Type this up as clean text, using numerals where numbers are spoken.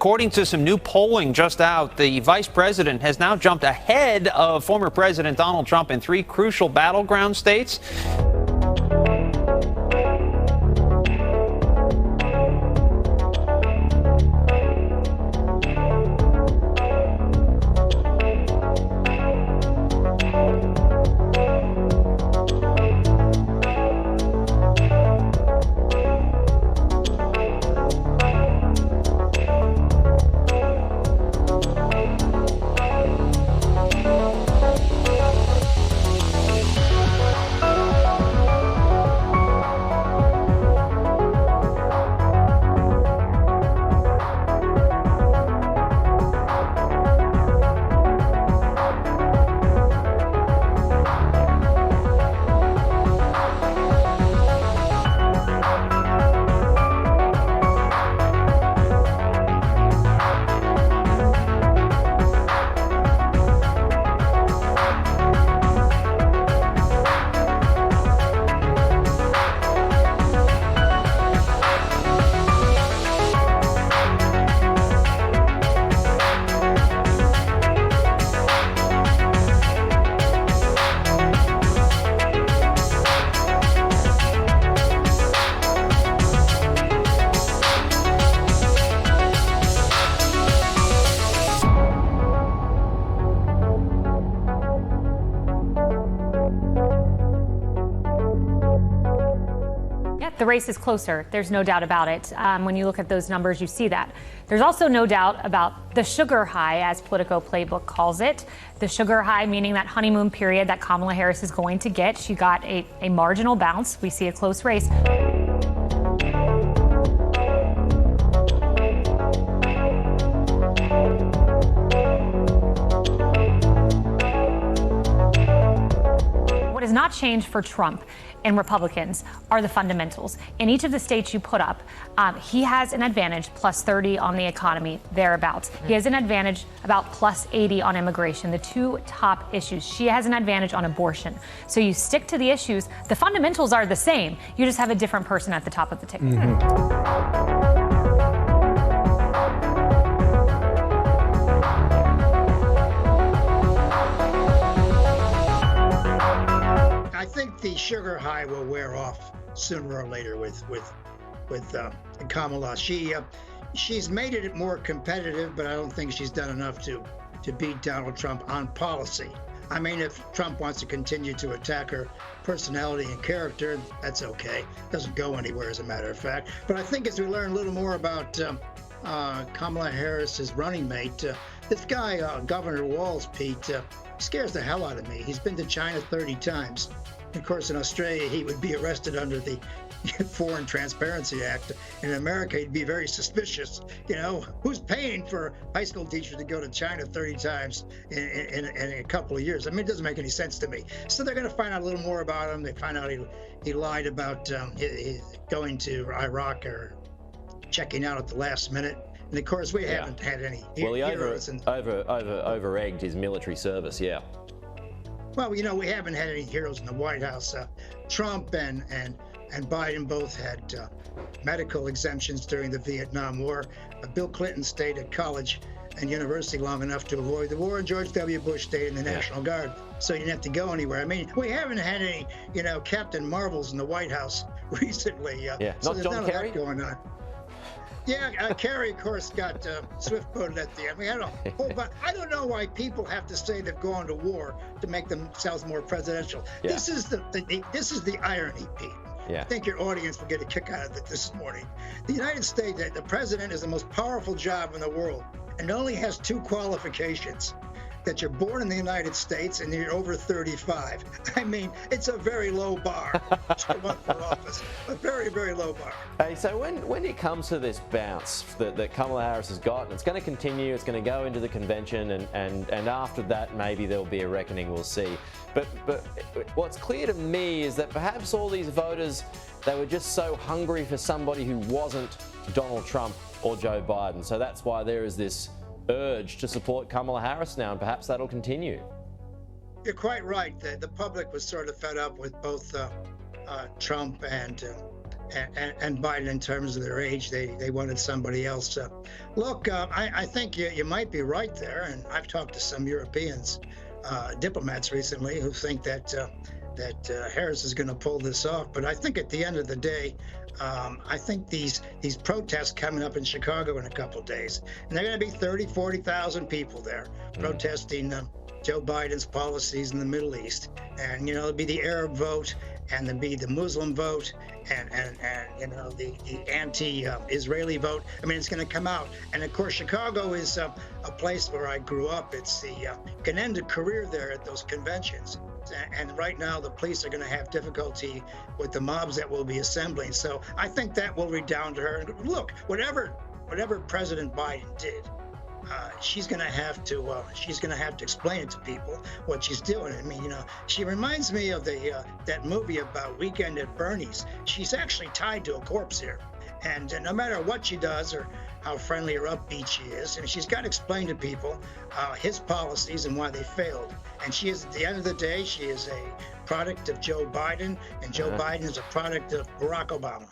According to some new polling just out, the vice president has now jumped ahead of former President Donald Trump in 3 crucial battleground states. The race is closer. There's no doubt about it. When you look at those numbers, you see that. There's also no doubt about the sugar high, as Politico Playbook calls it. The sugar high, meaning that honeymoon period that Kamala Harris is going to get. She got a marginal bounce. We see a close race. What has not changed for Trump and Republicans are the fundamentals. In each of the states you put up, he has an advantage, plus 30 on the economy, thereabouts. He has an advantage about plus 80 on immigration, the 2 top issues. She has an advantage on abortion. So you stick to the issues. The fundamentals are the same. You just have a different person at the top of the ticket. I think the sugar high will wear off sooner or later with Kamala. She's made it more competitive, but I don't think she's done enough to beat Donald Trump on policy. I mean, if Trump wants to continue to attack her personality and character, that's okay. Doesn't go anywhere, as a matter of fact. But I think as we learn a little more about Kamala Harris's running mate, this guy, Governor Walz, Pete, scares the hell out of me. He's been to China 30 times. Of course, in Australia, he would be arrested under the Foreign Transparency Act. In America, he'd be very suspicious. You know, who's paying for high school teachers to go to China 30 times in a couple of years? I mean, it doesn't make any sense to me. So they're going to find out a little more about him. They find out he lied about going to Iraq or checking out at the last minute. And of course, we haven't had any heroes. Over-egged his military service, yeah. Well, you know, we haven't had any heroes in the White House. Trump and Biden both had medical exemptions during the Vietnam War. Bill Clinton stayed at college and university long enough to avoid the war, and George W. Bush stayed in the National Guard, so he didn't have to go anywhere. I mean, we haven't had any, Captain Marvels in the White House recently. So there's none of that going on. Yeah, Kerry, of course, got swift-boated at the end. We had a whole bunch. I don't know why people have to say they've gone to war to make themselves more presidential. Yeah. This is the irony, Pete. Yeah. I think your audience will get a kick out of it this morning. The United States, the president is the most powerful job in the world, and only has 2 qualifications: that you're born in the United States and you're over 35. I mean, it's a very low bar to run for office. A very, very low bar. Hey, so when it comes to this bounce that Kamala Harris has got, and it's going to continue, it's going to go into the convention, and after that, maybe there'll be a reckoning, we'll see. But what's clear to me is that perhaps all these voters, they were just so hungry for somebody who wasn't Donald Trump or Joe Biden. So that's why there is this urge to support Kamala Harris now, and perhaps that'll continue. You're quite right. The public was sort of fed up with both Trump and and Biden in terms of their age. They wanted somebody else. Look, I think you might be right there, and I've talked to some Europeans, diplomats recently, who think that Harris is going to pull this off. But I think at the end of the day, I think these protests coming up in Chicago in a couple of days, and they're going to be 30, 40,000 people there protesting Joe Biden's policies in the Middle East. And, you know, it'll be the Arab vote, and there'll be the Muslim vote, and you know, the anti-Israeli vote. I mean, it's going to come out. And of course, Chicago is a place where I grew up. It's you can end a career there at those conventions. And right now, the police are going to have difficulty with the mobs that will be assembling. So I think that will redound to her. And look, whatever President Biden did, she's going to have to explain it to people what she's doing. I mean, you know, she reminds me of that movie about Weekend at Bernie's. She's actually tied to a corpse here, and no matter what she does or how friendly or upbeat she is, and she's got to explain to people his policies and why they failed. And she is, at the end of the day, she is a product of Joe Biden, and Joe Biden is a product of Barack Obama.